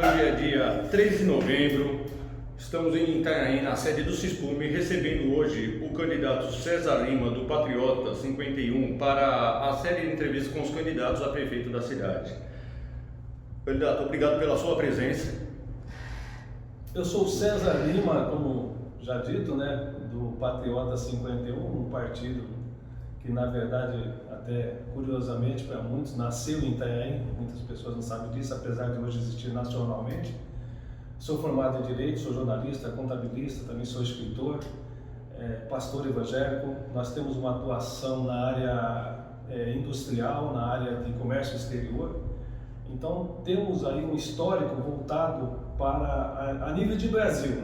Hoje é dia 3 de novembro, estamos em Itanhaém, na sede do CISPUME, recebendo hoje o candidato César Lima, do Patriota 51, para a série de entrevistas com os candidatos a prefeito da cidade. Candidato, obrigado pela sua presença. Eu sou o César Lima, como já dito, do Patriota 51, um partido que, na verdade, até curiosamente para muitos, nasceu em Itanhaém. Muitas pessoas não sabem disso, apesar de hoje existir nacionalmente. Sou formado em Direito, sou jornalista, contabilista, também sou escritor, pastor evangélico. Nós temos uma atuação na área industrial, na área de comércio exterior. Então, temos aí um histórico voltado para a nível de Brasil,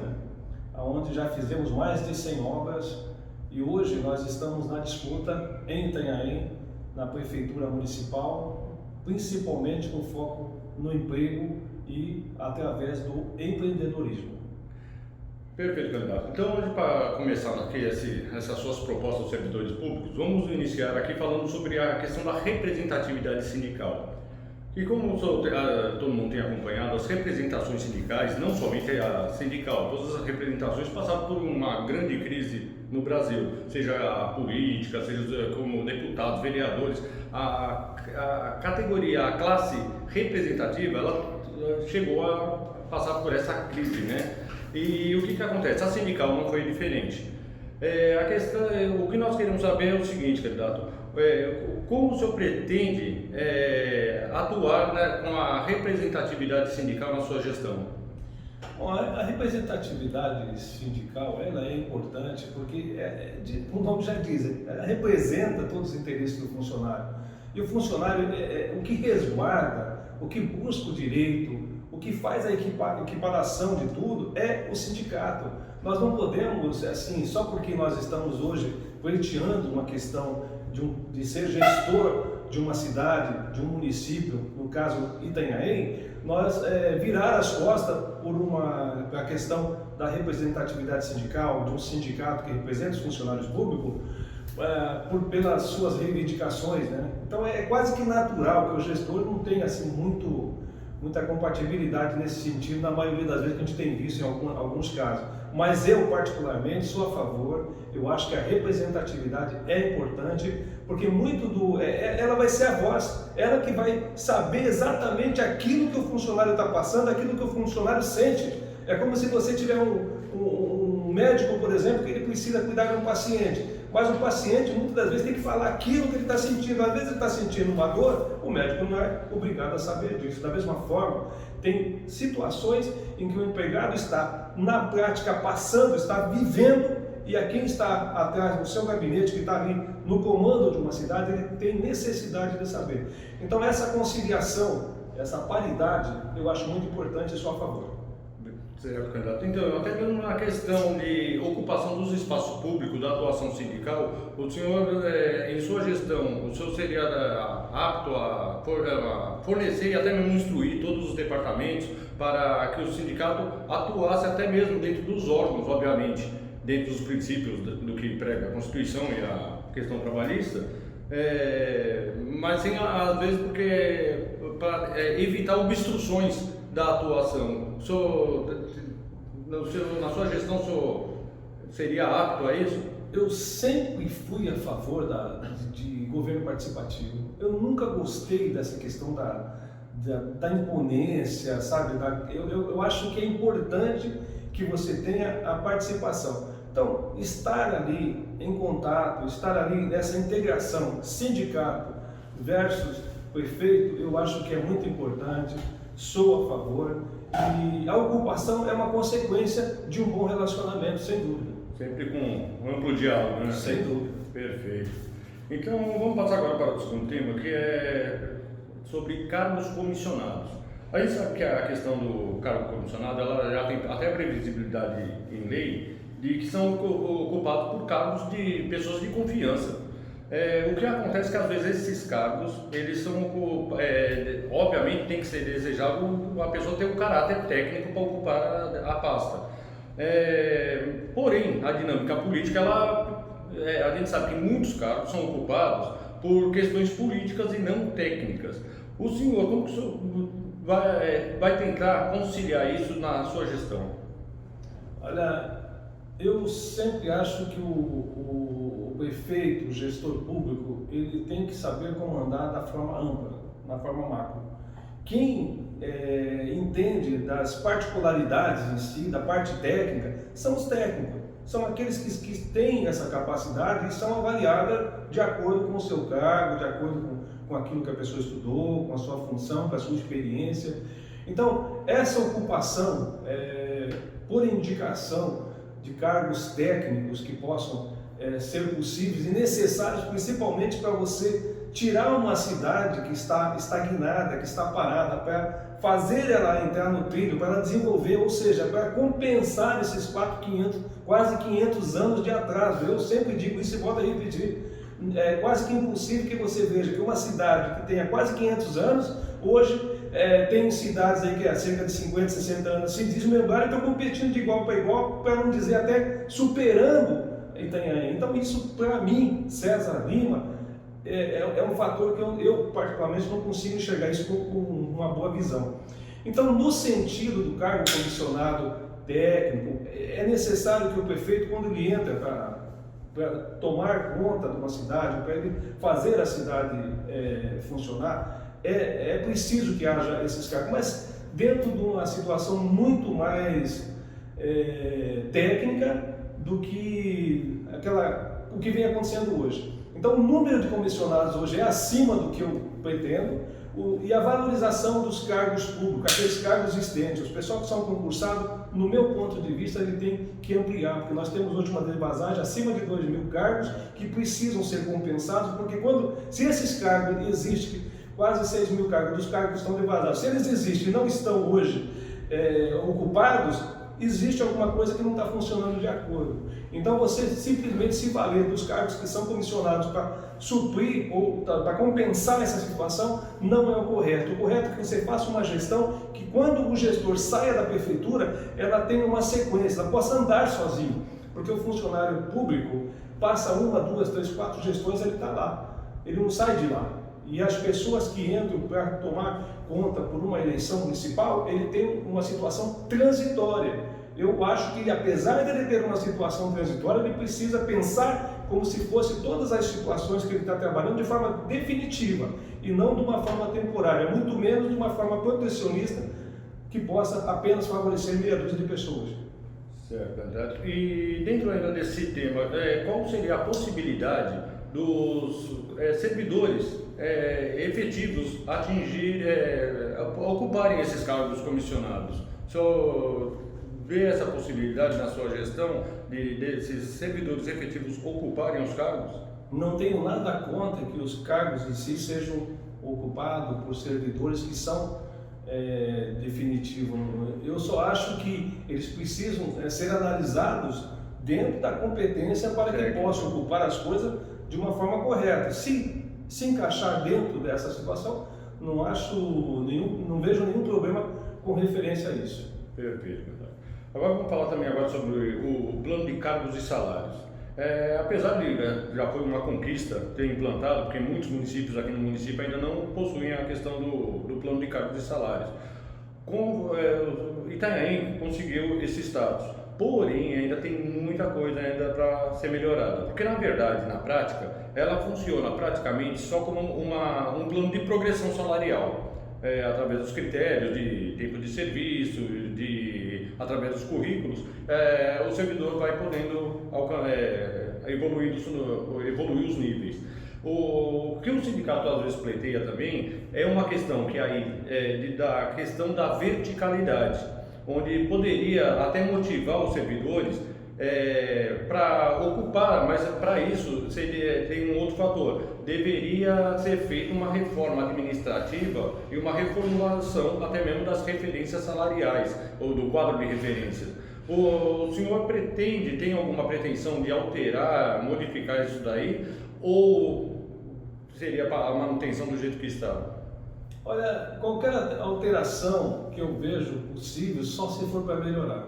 onde já fizemos mais de 100 obras. E hoje nós estamos na disputa em Itanhaém, na Prefeitura Municipal, principalmente com foco no emprego e através do empreendedorismo. Perfeito, candidato. Então, hoje, para começar aqui essas suas propostas aos servidores públicos, vamos iniciar aqui falando sobre a questão da representatividade sindical. E como todo mundo tem acompanhado, as representações sindicais, não somente a sindical, todas as representações passaram por uma grande crise no Brasil, seja a política, seja como deputados, vereadores, a categoria, a classe representativa, ela chegou a passar por essa crise, E o que acontece? A sindical não foi diferente. O que nós queremos saber é o seguinte, candidato, como o senhor pretende atuar com a representatividade sindical na sua gestão? Bom, a representatividade sindical ela é importante porque, o nome já diz, ela representa todos os interesses do funcionário. E o funcionário o que resguarda, o que busca o direito, o que faz a equiparação de tudo é o sindicato. Nós não podemos, assim, só porque nós estamos hoje pleiteando uma questão de ser gestor de uma cidade, de um município, no caso Itanhaém, nós virar as costas por a questão da representatividade sindical, de um sindicato que representa os funcionários públicos, pelas suas reivindicações, Então é quase que natural que o gestor não tenha assim muita compatibilidade nesse sentido, na maioria das vezes que a gente tem visto em alguns casos. Mas eu, particularmente, sou a favor. Eu acho que a representatividade é importante, porque ela vai ser a voz, ela que vai saber exatamente aquilo que o funcionário está passando, aquilo que o funcionário sente. É como se você tiver um médico, por exemplo, que ele precisa cuidar de um paciente, mas o paciente muitas das vezes tem que falar aquilo que ele está sentindo. Às vezes ele está sentindo uma dor, o médico não é obrigado a saber disso. Da mesma forma, tem situações em que o empregado está na prática passando, está vivendo, e a quem está atrás do seu gabinete, que está ali no comando de uma cidade, ele tem necessidade de saber. Então essa conciliação, essa paridade, eu acho muito importante e sou a favor. Certo, candidato. Então, até mesmo na questão de ocupação dos espaços públicos, da atuação sindical, o senhor, em sua gestão, o senhor seria apto a fornecer e até mesmo instruir todos os departamentos para que o sindicato atuasse até mesmo dentro dos órgãos, obviamente, dentro dos princípios do que prega a Constituição e a questão trabalhista, mas sim, às vezes, para evitar obstruções da atuação. Na sua gestão, o senhor seria apto a isso? Eu sempre fui a favor de governo participativo. Eu nunca gostei dessa questão da imponência, sabe? Eu acho que é importante que você tenha a participação. Então, estar ali em contato, estar ali nessa integração sindicato versus prefeito, eu acho que é muito importante. Sou a favor, e a ocupação é uma consequência de um bom relacionamento, sem dúvida. Sempre com um amplo diálogo, Sem dúvida. Perfeito. Então, vamos passar agora para o segundo tema, que é sobre cargos comissionados. A gente sabe que a questão do cargo comissionado, ela já tem até previsibilidade em lei, de que são ocupados por cargos de pessoas de confiança. O que acontece é que às vezes esses cargos, eles são, obviamente tem que ser desejável a pessoa ter um caráter técnico para ocupar a pasta. Porém, a dinâmica política, a gente sabe que muitos cargos são ocupados por questões políticas e não técnicas. O senhor, como que o senhor vai tentar conciliar isso na sua gestão? Olha, eu sempre acho que o prefeito, o gestor público, ele tem que saber comandar da forma ampla, na forma macro. Quem entende das particularidades em si, da parte técnica, são os técnicos. São aqueles que têm essa capacidade e são avaliadas de acordo com o seu cargo, de acordo com aquilo que a pessoa estudou, com a sua função, com a sua experiência. Então, essa ocupação, por indicação de cargos técnicos que possam ser possíveis e necessários, principalmente para você tirar uma cidade que está estagnada, que está parada, para fazer ela entrar no trilho, para ela desenvolver, ou seja, para compensar esses quase 500 anos de atraso. Eu sempre digo isso e volto a repetir. É quase que impossível que você veja que uma cidade que tenha quase 500 anos, hoje tem cidades aí que há cerca de 50, 60 anos se desmembraram e estão competindo de igual para igual, para não dizer até superando Itanhaém. Então isso, para mim, César Lima, é um fator que eu particularmente não consigo enxergar isso com uma boa visão. Então, no sentido do cargo comissionado técnico, é necessário que o prefeito, quando ele entra para tomar conta de uma cidade, para ele fazer a cidade funcionar, é preciso que haja esses cargos, mas dentro de uma situação muito mais técnica do que o que vem acontecendo hoje. Então, o número de comissionados hoje é acima do que eu pretendo, e a valorização dos cargos públicos, aqueles cargos existentes, os pessoal que são concursados, no meu ponto de vista, ele tem que ampliar, porque nós temos hoje uma defasagem acima de 2.000 cargos que precisam ser compensados, porque se esses cargos existem, quase 6.000 cargos, dos cargos que estão devasados, se eles existem e não estão hoje ocupados, existe alguma coisa que não está funcionando de acordo. Então, você simplesmente se valer dos cargos que são comissionados para suprir ou para compensar essa situação não é o correto. O correto é que você faça uma gestão que, quando o gestor saia da prefeitura, ela tenha uma sequência, ela possa andar sozinho. Porque o funcionário público passa 1, 2, 3, 4 gestões, ele está lá. Ele não sai de lá. E as pessoas que entram para tomar conta por uma eleição municipal, ele tem uma situação transitória. Eu acho que, apesar de ele ter uma situação transitória, ele precisa pensar como se fosse todas as situações que ele está trabalhando de forma definitiva e não de uma forma temporária, muito menos de uma forma protecionista que possa apenas favorecer meia dúzia de pessoas. Certo, André. E dentro ainda desse tema, qual seria a possibilidade dos servidores efetivos ocuparem esses cargos comissionados? O senhor vê essa possibilidade na sua gestão desses servidores efetivos ocuparem os cargos? Não tenho nada contra que os cargos em si sejam ocupados por servidores que são definitivos. Eu só acho que eles precisam ser analisados dentro da competência para que possam ocupar as coisas de uma forma correta. Se encaixar dentro dessa situação, não vejo nenhum problema com referência a isso. Perfeito. Agora vamos falar também sobre o plano de cargos e salários. Apesar de já foi uma conquista ter implantado, porque muitos municípios aqui no município ainda não possuem a questão do plano de cargos e salários. Itanhaém conseguiu esse status, porém ainda tem muita coisa ainda para ser melhorada, porque na verdade, na prática, ela funciona praticamente só como um plano de progressão salarial. Através dos critérios de tempo de serviço, através dos currículos, o servidor vai podendo evoluir os níveis. O que o sindicato às vezes pleiteia também é uma questão da questão da verticalidade, onde poderia até motivar os servidores para ocupar, mas para isso tem um outro fator. Deveria ser feita uma reforma administrativa e uma reformulação até mesmo das referências salariais ou do quadro de referências. O senhor tem alguma pretensão de alterar, modificar isso daí, ou seria para a manutenção do jeito que está? Olha, qualquer alteração que eu vejo possível só se for para melhorar.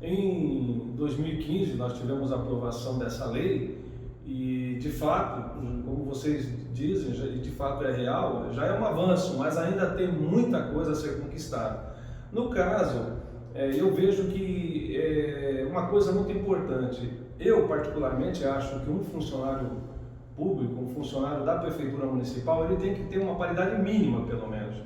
Em 2015 nós tivemos a aprovação dessa lei E de fato, como vocês dizem, de fato é real, já é um avanço, mas ainda tem muita coisa a ser conquistada. No caso, eu vejo que uma coisa muito importante, eu particularmente acho que um funcionário público, um funcionário da prefeitura municipal, ele tem que ter uma paridade mínima, pelo menos.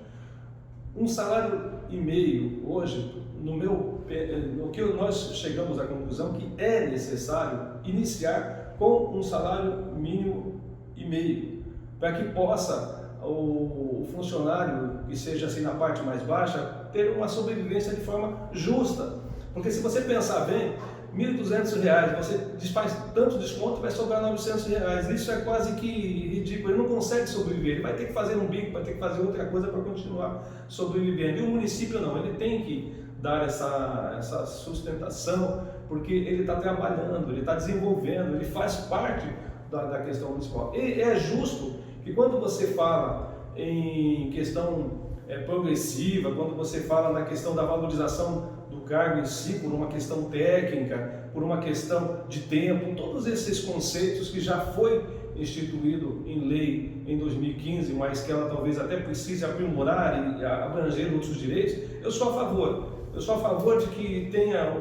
Um salário e meio, hoje, no que nós chegamos à conclusão que é necessário iniciar com um salário mínimo e meio, para que possa o funcionário, que seja assim na parte mais baixa, ter uma sobrevivência de forma justa. Porque se você pensar bem, R$ 1.200, você faz tanto desconto, vai sobrar R$ 900. Isso é quase que ridículo, ele não consegue sobreviver, ele vai ter que fazer um bico, vai ter que fazer outra coisa para continuar sobrevivendo. E o município não, ele tem que dar essa sustentação, porque ele está trabalhando, ele está desenvolvendo, ele faz parte da questão municipal. E é justo que quando você fala em questão progressiva, quando você fala na questão da valorização do cargo em si, por uma questão técnica, por uma questão de tempo, todos esses conceitos que já foi instituído em lei em 2015, mas que ela talvez até precise aprimorar e abranger outros direitos, eu sou a favor. Eu sou a favor de que tenha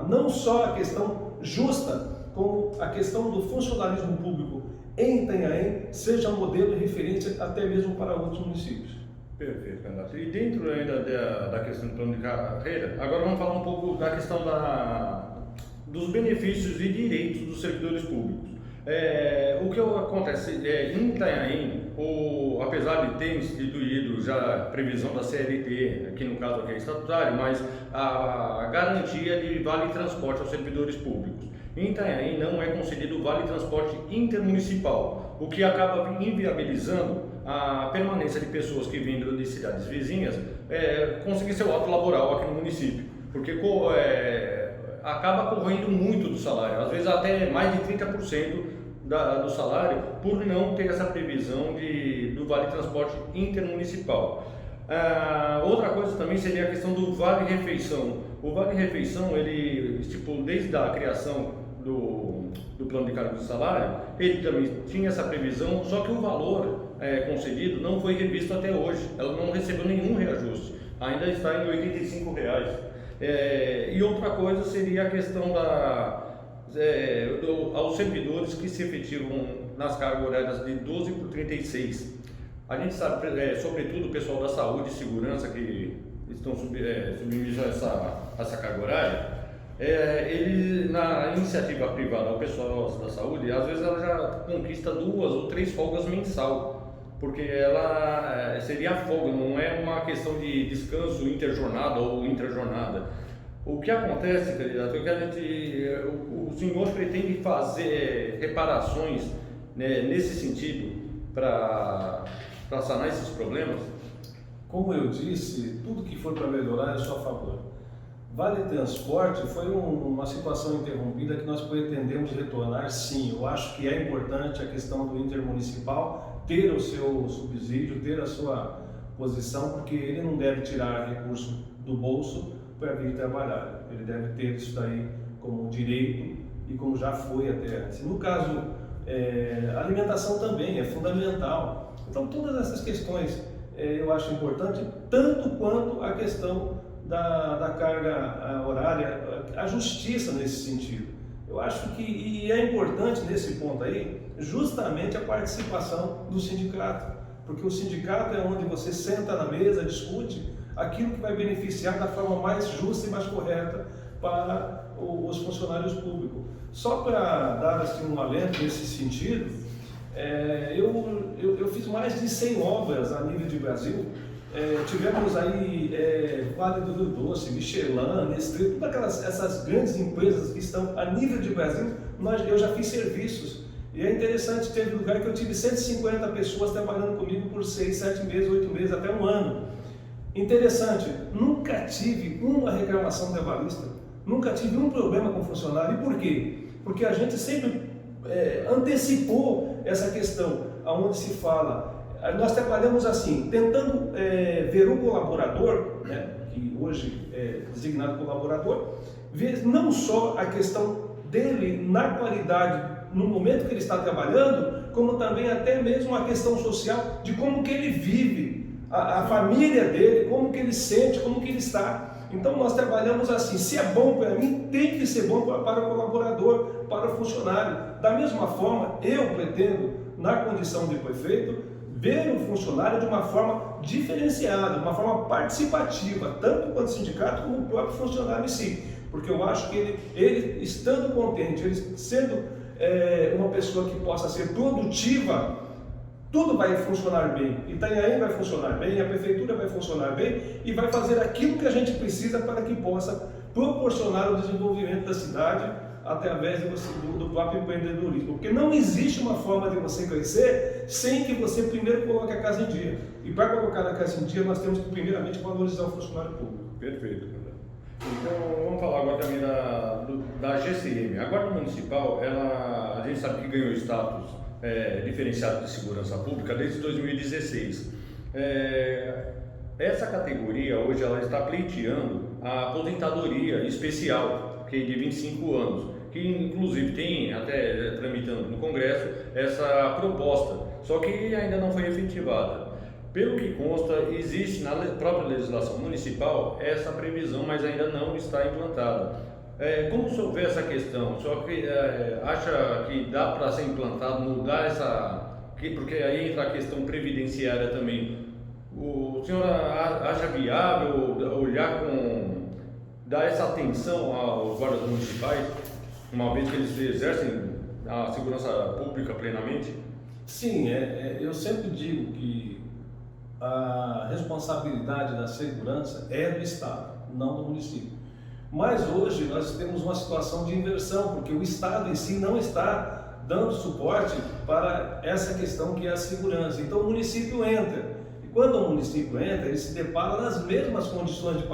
não só a questão justa, como a questão do funcionalismo público em Itanhaém seja modelo e referência até mesmo para outros municípios. Perfeito, candidato. E dentro ainda da questão do plano de carreira, agora vamos falar um pouco da questão dos benefícios e direitos dos servidores públicos. O que acontece em Itanhaém, apesar de ter instituído já a previsão da CLT, aqui no caso aqui é estatutário, mas a garantia de vale transporte aos servidores públicos. Em Itanhaém não é concedido o vale transporte intermunicipal, o que acaba inviabilizando a permanência de pessoas que vêm de cidades vizinhas conseguir seu ato laboral aqui no município, porque acaba correndo muito do salário, às vezes até mais de 30% do salário, por não ter essa previsão do vale transporte intermunicipal. Outra coisa também seria a questão do vale refeição. O vale refeição, ele estipula desde a criação do plano de cargos de salário, ele também tinha essa previsão, só que o valor concedido não foi revisto até hoje, ela não recebeu nenhum reajuste, ainda está em R$ 85. E outra coisa seria a questão aos servidores que se efetivam nas cargas horárias de 12 por 36. A gente sabe, sobretudo o pessoal da saúde e segurança que estão submetidos a essa carga horária, ele, na iniciativa privada, o pessoal da saúde, às vezes ela já conquista 2 ou 3 folgas mensal, porque ela seria folga, não é uma questão de descanso interjornada ou intrajornada. O que acontece, candidato, é que o senhor pretende fazer reparações, né, nesse sentido para sanar esses problemas? Como eu disse, tudo que for para melhorar eu sou a favor. Vale transporte foi uma situação interrompida que nós pretendemos retornar, sim. Eu acho que é importante a questão do intermunicipal ter o seu subsídio, ter a sua posição, porque ele não deve tirar recurso do bolso para vir trabalhar. Ele deve ter isso daí como direito e como já foi até antes. No caso, a alimentação também é fundamental. Então, todas essas questões eu acho importante, tanto quanto a questão da carga horária, a justiça nesse sentido. Eu acho que é importante nesse ponto aí, justamente a participação do sindicato, porque o sindicato é onde você senta na mesa, discute aquilo que vai beneficiar da forma mais justa e mais correta para os funcionários públicos. Só para dar assim, um alento nesse sentido, eu fiz mais de 100 obras a nível de Brasil. Tivemos aí Vale do Rio Doce, Michelin, Nestlé, todas essas grandes empresas que estão a nível de Brasil, eu já fiz serviços. E é interessante, teve lugar que eu tive 150 pessoas trabalhando comigo por 6, 7 meses, 8 meses, até um ano. Interessante, nunca tive uma reclamação trabalhista, nunca tive um problema com funcionário. E por quê? Porque a gente sempre antecipou essa questão, aonde se fala. Nós trabalhamos assim, tentando ver o colaborador, né, que hoje é designado colaborador, ver não só a questão dele na qualidade no momento que ele está trabalhando, como também até mesmo a questão social de como que ele vive, a família dele, como que ele sente, como que ele está. Então nós trabalhamos assim, se é bom para mim, tem que ser bom para o colaborador, para o funcionário. Da mesma forma, eu pretendo, na condição de prefeito, ver o funcionário de uma forma diferenciada, de uma forma participativa, tanto quanto o sindicato como o próprio funcionário em si. Porque eu acho que ele estando contente, ele sendo uma pessoa que possa ser produtiva, tudo vai funcionar bem. Itanhaém vai funcionar bem, a prefeitura vai funcionar bem e vai fazer aquilo que a gente precisa para que possa proporcionar o desenvolvimento da cidade através do próprio empreendedorismo. Porque não existe uma forma de você crescer sem que você primeiro coloque a casa em dia. E para colocar a casa em dia, nós temos que primeiramente valorizar o funcionário público. Perfeito. Então, vamos falar agora também da GCM. A Guarda Municipal, a gente sabe que ganhou status diferenciado de segurança pública desde 2016. Essa categoria, hoje, ela está pleiteando a aposentadoria especial, que é de 25 anos, que inclusive tem, até tramitando no Congresso, essa proposta, só que ainda não foi efetivada. Pelo que consta, existe na própria legislação municipal essa previsão, mas ainda não está implantada. Como o senhor vê essa questão? O senhor acha que dá para ser implantado, mudar porque aí entra a questão previdenciária também. O senhor acha viável dar essa atenção aos guardas municipais, uma vez que eles exercem a segurança pública plenamente? Sim, eu sempre digo que a responsabilidade da segurança é do Estado, não do município. Mas hoje nós temos uma situação de inversão, porque o Estado em si não está dando suporte para essa questão que é a segurança. Então o município entra. E quando o município entra, ele se depara nas mesmas condições de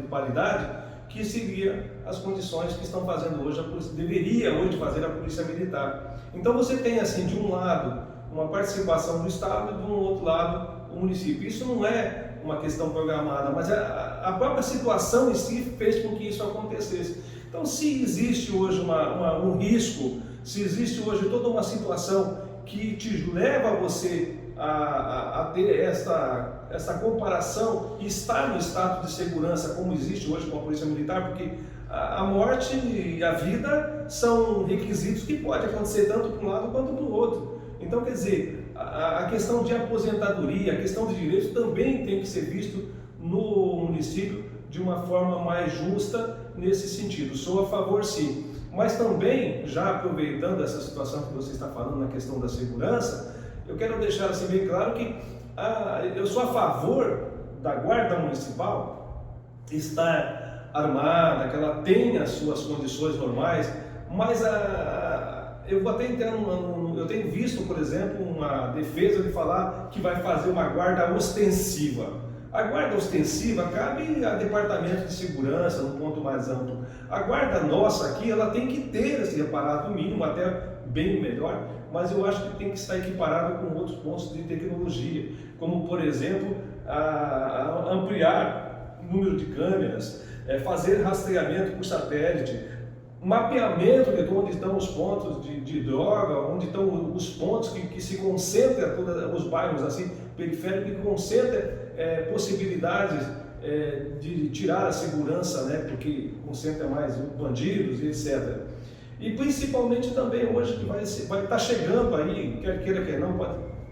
paridade que seria as condições que estão fazendo hoje a polícia, deveria hoje fazer a Polícia Militar. Então você tem assim, de um lado, uma participação do Estado e de um outro lado, o município. Isso não é uma questão programada, mas a própria situação em si fez com que isso acontecesse. Então, se existe hoje um risco, se existe hoje toda uma situação que te leva a você a ter essa comparação e estar no estado de segurança como existe hoje com a Polícia Militar, porque a morte e a vida são requisitos que podem acontecer tanto para um lado quanto para o outro. Então, quer dizer, a questão de aposentadoria, a questão de direitos também tem que ser visto no município de uma forma mais justa nesse sentido. Sou a favor, sim. Mas também, já aproveitando essa situação que você está falando na questão da segurança, eu quero deixar assim bem claro que eu sou a favor da Guarda Municipal estar armada, que ela tenha as suas condições normais, mas eu vou até entrar eu tenho visto, por exemplo, uma defesa de falar que vai fazer uma guarda ostensiva. A guarda ostensiva cabe a departamento de segurança, no ponto mais amplo. A guarda nossa aqui, ela tem que ter esse aparato mínimo, até bem melhor, mas eu acho que tem que estar equiparado com outros pontos de tecnologia, como, por exemplo, ampliar o número de câmeras, fazer rastreamento por satélite, mapeamento de onde estão os pontos de droga, onde estão os pontos que se concentram todos os bairros assim, periféricos, que concentram possibilidades de tirar a segurança, né, porque concentra mais bandidos e etc. E principalmente também hoje que vai estar chegando aí, quer queira, quer não,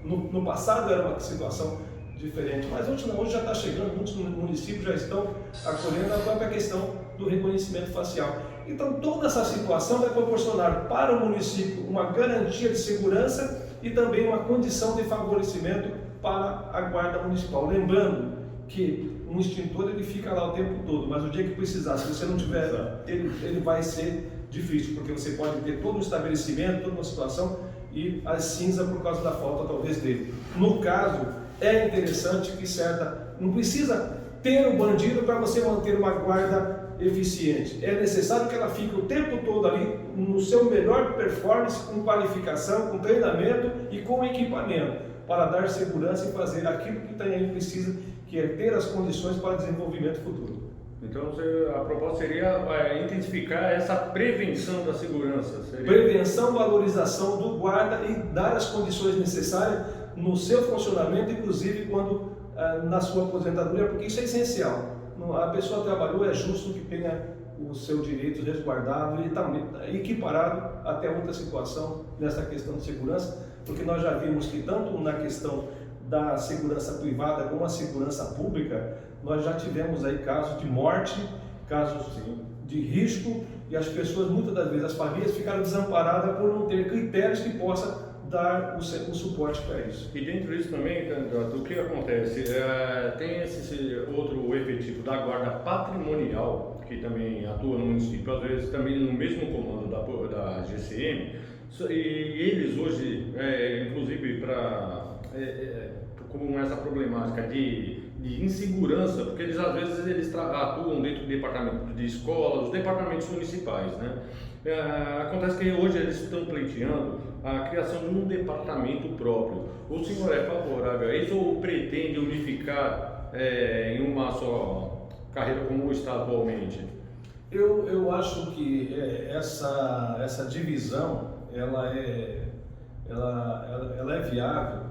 no passado era uma situação diferente, mas hoje não, hoje já está chegando, muitos municípios já estão acolhendo a própria questão do reconhecimento facial. Então toda essa situação vai proporcionar para o município uma garantia de segurança e também uma condição de favorecimento para a Guarda Municipal. Lembrando que um extintor ele fica lá o tempo todo, mas o dia que precisar, se você não tiver, ele vai ser difícil, porque você pode ter todo um estabelecimento, toda uma situação e a cinza por causa da falta talvez dele. No caso, é interessante que não precisa ter o bandido para você manter uma guarda eficiente. É necessário que ela fique o tempo todo ali no seu melhor performance, com qualificação, com treinamento e com equipamento, para dar segurança e fazer aquilo que Itanhaém precisa, que é ter as condições para desenvolvimento futuro. Então a proposta seria intensificar essa prevenção da segurança. Seria... Prevenção, valorização do guarda e dar as condições necessárias no seu funcionamento, inclusive quando na sua aposentadoria, porque isso é essencial. A pessoa trabalhou, é justo que tenha o seu direito resguardado e também equiparado até outra situação nessa questão de segurança, porque nós já vimos que tanto na questão da segurança privada como a segurança pública, nós já tivemos aí casos de morte, casos de risco, e as pessoas, muitas das vezes, as famílias ficaram desamparadas por não ter critérios que possam dar o suporte para isso. E dentro disso também, candidato, o que acontece? Tem esse outro efetivo da guarda patrimonial, que também atua no município, às vezes também no mesmo comando da GCM, e eles hoje, inclusive com essa problemática de insegurança, porque eles às vezes atuam dentro do departamento de escola, os departamentos municipais, né? Acontece que hoje eles estão pleiteando a criação de um departamento próprio. O senhor é favorável a isso ou pretende unificar em uma só carreira como está atualmente? Eu acho que essa divisão ela é viável,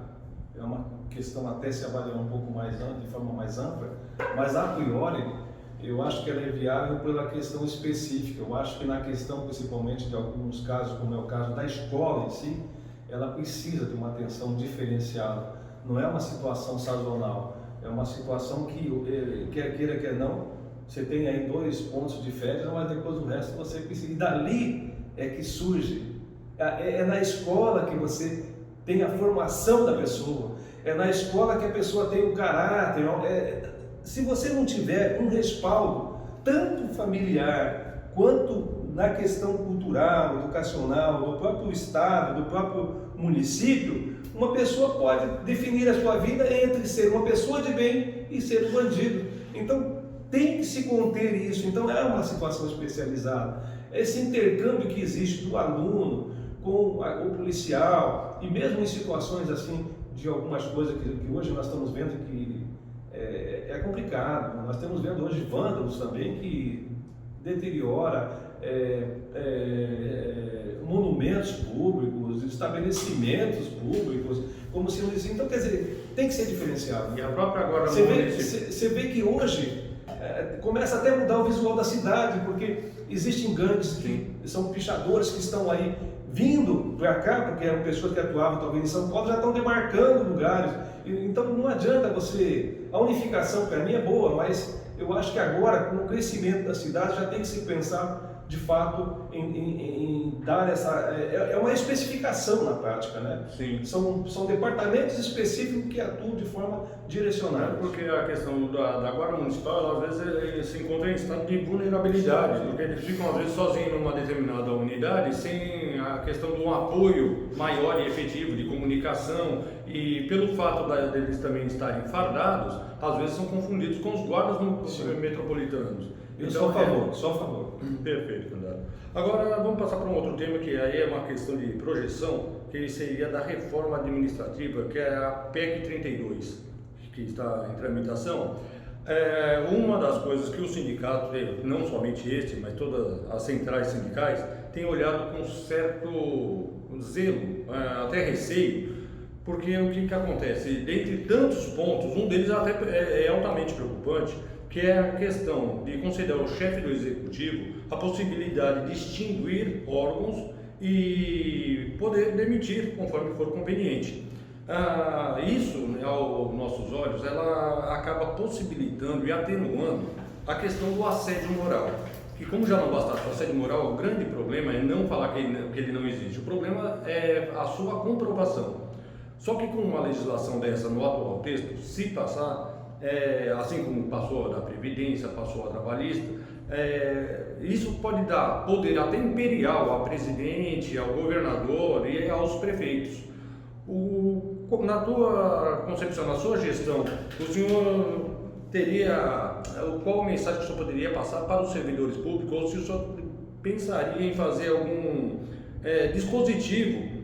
é uma questão até se avaliar um pouco mais de forma mais ampla, mas a priori eu acho que ela é viável pela questão específica. Eu acho que na questão principalmente de alguns casos, como é o caso da escola em si, ela precisa de uma atenção diferenciada. Não é uma situação sazonal, é uma situação que, quer queira, quer não, você tem aí 2 pontos de férias, mas depois o resto você precisa. E dali é que surge, é na escola que você tem a formação da pessoa, é na escola que a pessoa tem o caráter. Se você não tiver um respaldo, tanto familiar, quanto na questão cultural, educacional, do próprio estado, do próprio município, uma pessoa pode definir a sua vida entre ser uma pessoa de bem e ser um bandido. Então, tem que se conter isso. Então, é uma situação especializada. Esse intercâmbio que existe do aluno com o policial, e mesmo em situações assim, de algumas coisas que hoje nós estamos vendo que é complicado. Nós estamos vendo hoje vândalos também que deteriora monumentos públicos, estabelecimentos públicos, como se não existisse. Então, quer dizer, tem que ser diferenciado. E a própria agora você vê que hoje começa até a mudar o visual da cidade, porque existem gangues que são pichadores que estão aí vindo para cá, porque eram pessoas que atuavam talvez em São Paulo, já estão demarcando lugares. Então não adianta a unificação para mim é boa, mas eu acho que agora, com o crescimento da cidade, já tem que se pensar de fato em dar é uma especificação na prática, né? Sim. São departamentos específicos que atuam de forma direcionada. Porque a questão da guarda municipal, às vezes, ele se encontra em estado de vulnerabilidade, porque eles ficam, às vezes, sozinhos numa determinada unidade, sem a questão de um apoio maior e efetivo de comunicação, e pelo fato deles também estarem fardados, às vezes são confundidos com os guardas metropolitanos. Eu sou a favor. Perfeito, candidato. Agora vamos passar para um outro tema que aí é uma questão de projeção, que seria da reforma administrativa, que é a PEC 32, que está em tramitação. Uma das coisas que o sindicato, não somente este, mas todas as centrais sindicais, têm olhado com certo zelo, até receio, porque o que acontece? Dentre tantos pontos, um deles até é altamente preocupante, que é a questão de conceder ao chefe do executivo a possibilidade de extinguir órgãos e poder demitir conforme for conveniente. Isso, aos nossos olhos, ela acaba possibilitando e atenuando a questão do assédio moral. E como já não bastasse o assédio moral, o grande problema é não falar que ele não existe. O problema é a sua comprovação. Só que com uma legislação dessa no atual texto, se passar, assim como passou a da Previdência, passou a trabalhista, isso pode dar poder até imperial ao presidente, ao governador e aos prefeitos. Na tua concepção, na sua gestão, o senhor teria, qual mensagem que o senhor poderia passar para os servidores públicos, ou se o senhor pensaria em fazer algum dispositivo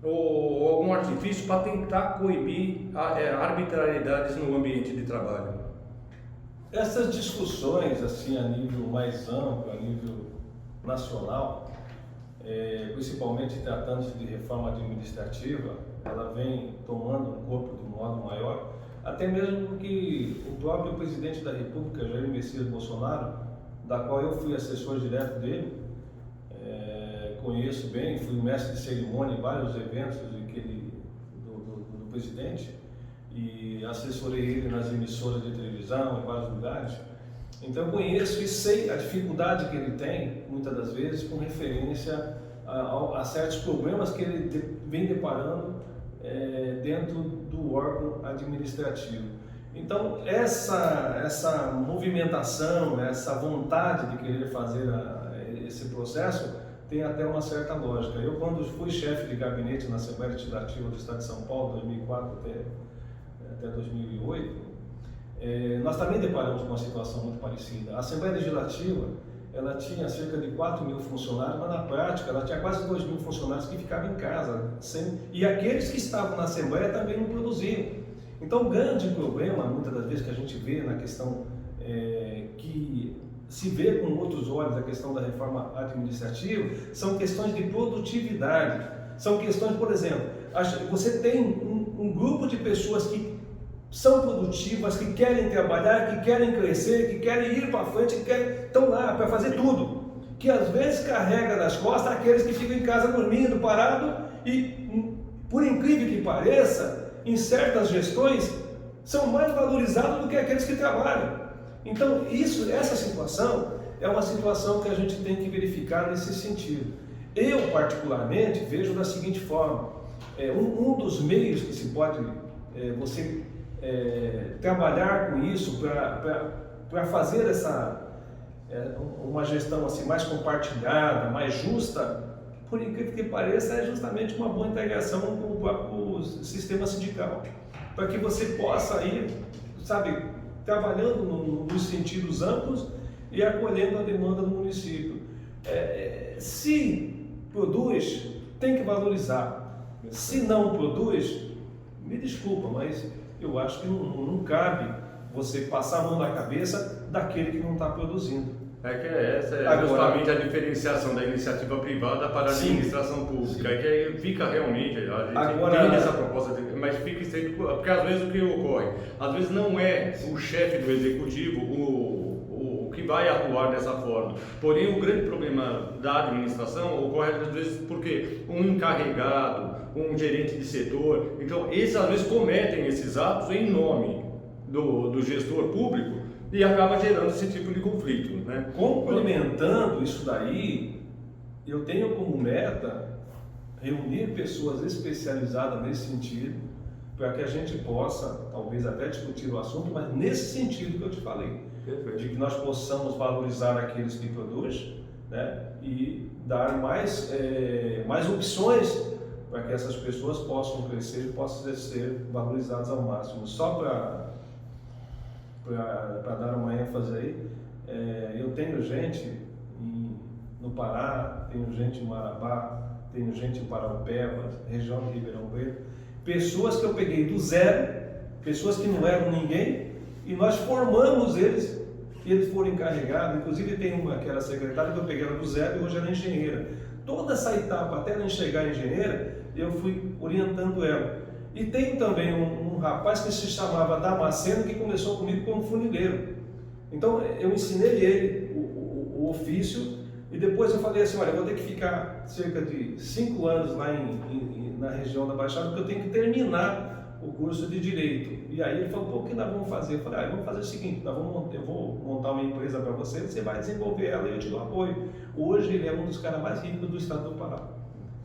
ou algum artifício para tentar coibir arbitrariedades no ambiente de trabalho? Essas discussões, assim, a nível mais amplo, a nível nacional, principalmente tratando-se de reforma administrativa, ela vem tomando um corpo de modo maior, até mesmo porque o próprio presidente da República, Jair Messias Bolsonaro, da qual eu fui assessor direto dele, conheço bem, fui mestre de cerimônia em vários eventos do presidente, e assessorei ele nas emissoras de televisão, em vários lugares. Então eu conheço e sei a dificuldade que ele tem, muitas das vezes, com referência a certos problemas que ele vem deparando dentro do órgão administrativo. Então essa movimentação, essa vontade de querer fazer esse processo tem até uma certa lógica. Eu, quando fui chefe de gabinete na Assembleia Legislativa do Estado de São Paulo, 2004 até 2008, nós também deparamos com uma situação muito parecida. A Assembleia Legislativa, ela tinha cerca de 4 mil funcionários, mas na prática ela tinha quase 2 mil funcionários que ficavam em casa, e aqueles que estavam na Assembleia também não produziam. Então o grande problema, muitas das vezes, que a gente vê na questão que se vê com outros olhos a questão da reforma administrativa, são questões de produtividade, são questões, por exemplo, você tem um grupo de pessoas que são produtivas, que querem trabalhar, que querem crescer, que querem ir para frente, que estão lá para fazer tudo, que às vezes carrega nas costas aqueles que ficam em casa dormindo, parado, e por incrível que pareça, em certas gestões são mais valorizados do que aqueles que trabalham. Então essa situação é uma situação que a gente tem que verificar nesse sentido. Eu particularmente vejo da seguinte forma: um dos meios que se pode você trabalhar com isso para fazer uma gestão assim mais compartilhada, mais justa, por incrível que pareça, é justamente uma boa integração com o próprio sistema sindical, para que você possa ir, sabe, trabalhando nos sentidos amplos e acolhendo a demanda do município. Se produz, tem que valorizar. Se não produz, me desculpa, mas eu acho que não cabe você passar a mão na cabeça daquele que não está produzindo. Essa é justamente a diferenciação da iniciativa privada para a administração pública. Sim. Que fica realmente, a gente entende essa proposta, mas fica estreito, porque às vezes o que ocorre? Às vezes não é o chefe do executivo o que vai atuar dessa forma. Porém, o grande problema da administração ocorre às vezes porque um encarregado, um gerente de setor, então esses às vezes cometem esses atos em nome do gestor público, e acaba gerando esse tipo de conflito, né? Complementando isso daí, eu tenho como meta reunir pessoas especializadas nesse sentido, para que a gente possa, talvez até discutir o assunto, mas nesse sentido que eu te falei. Perfeito. De que nós possamos valorizar aqueles que produzem, né? E dar mais opções para que essas pessoas possam crescer e possam ser valorizadas ao máximo. Só para dar uma ênfase aí, eu tenho gente no Pará, tenho gente em Marabá, tenho gente em Paraupeba, região de Ribeirão Preto, pessoas que eu peguei do zero, pessoas que não eram ninguém, e nós formamos eles, e eles foram encarregados. Inclusive tem uma que era secretária que eu peguei ela do zero e hoje ela é engenheira. Toda essa etapa até ela chegar engenheira, eu fui orientando ela. E tem também um rapaz que se chamava Damasceno, que começou comigo como funileiro. Então eu ensinei ele o ofício, e depois eu falei assim: olha, eu vou ter que ficar cerca de 5 anos lá na região da Baixada, porque eu tenho que terminar o curso de Direito. E aí ele falou: pô, o que nós vamos fazer? Eu falei: vamos fazer o seguinte, eu vou montar uma empresa para você vai desenvolver ela e eu te dou apoio. Hoje ele é um dos caras mais ricos do estado do Pará.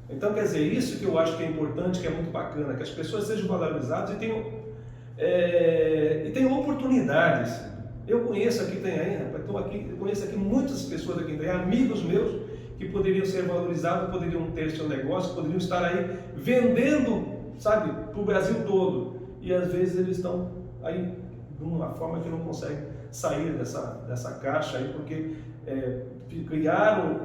Então, quer dizer, isso que eu acho que é importante, que é muito bacana, que as pessoas sejam valorizadas e tenham oportunidades. Eu conheço aqui, eu conheço aqui muitas pessoas aqui, tem amigos meus que poderiam ser valorizados, poderiam ter seu negócio, poderiam estar aí vendendo, sabe, para o Brasil todo. E às vezes eles estão aí de uma forma que não conseguem sair dessa caixa aí, porque criaram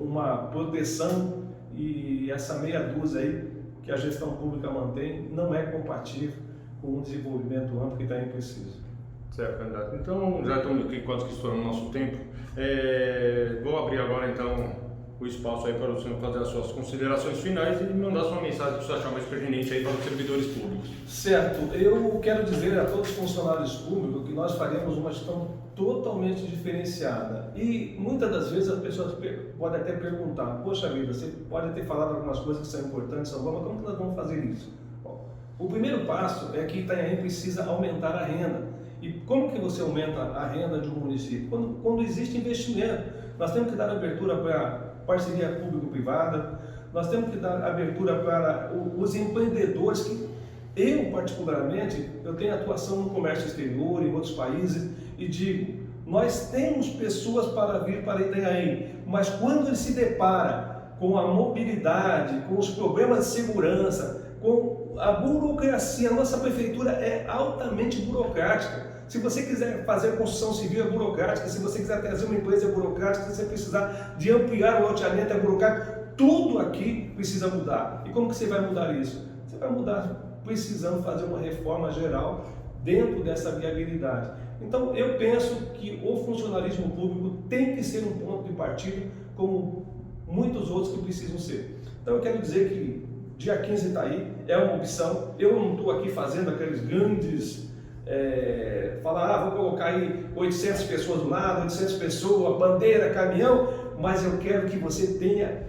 uma proteção, e essa meia dúzia aí que a gestão pública mantém não é compatível com um desenvolvimento amplo que também precisa. Certo, candidato. Então, já estamos aqui quase que estourando o nosso tempo. Vou abrir agora, então, o espaço aí para o senhor fazer as suas considerações finais e mandar sua mensagem que você achar mais pertinente aí para os servidores públicos. Certo, eu quero dizer a todos os funcionários públicos que nós faremos uma gestão totalmente diferenciada. E muitas das vezes as pessoas podem até perguntar: poxa vida, você pode ter falado algumas coisas que são importantes, são boas, mas como que nós vamos fazer isso? Bom, o primeiro passo é que Itanhaém precisa aumentar a renda. E como que você aumenta a renda de um município? Quando existe investimento. Nós temos que dar abertura para parceria público-privada, nós temos que dar abertura para os empreendedores que eu, particularmente, eu tenho atuação no comércio exterior, em outros países, e digo, nós temos pessoas para vir para Itanhaém, mas quando ele se depara com a mobilidade, com os problemas de segurança, com a burocracia, a nossa prefeitura é altamente burocrática. Se você quiser fazer construção civil, é burocrática. Se você quiser trazer uma empresa, é burocrática. Se você precisar de ampliar o loteamento, é burocrático. Tudo aqui precisa mudar. E como que você vai mudar isso? Você vai mudar precisando fazer uma reforma geral dentro dessa viabilidade. Então, eu penso que o funcionalismo público tem que ser um ponto de partida, como muitos outros que precisam ser. Então, eu quero dizer que dia 15 está aí, é uma opção. Eu não estou aqui fazendo aqueles grandes... falar, vou colocar aí 800 pessoas do lado, 800 pessoas, bandeira, caminhão, mas eu quero que você tenha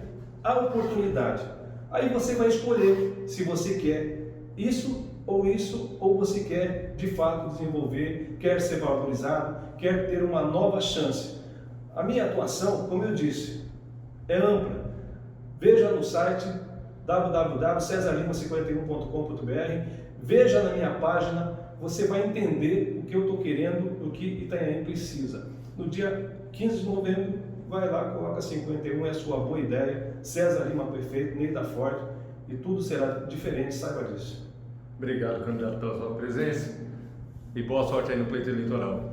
a oportunidade. Aí você vai escolher se você quer isso, ou você quer de fato desenvolver, quer ser valorizado, quer ter uma nova chance. A minha atuação, como eu disse, é ampla. Veja no site www.cesarlima51.com.br, veja na minha página, você vai entender o que eu estou querendo, o que Itanhaém precisa. No dia 15 de novembro, vai lá, coloca 51, é a sua boa ideia, César Lima prefeito, Ney da Forte, e tudo será diferente, saiba disso. Obrigado, candidato, pela sua presença e boa sorte aí no pleito eleitoral.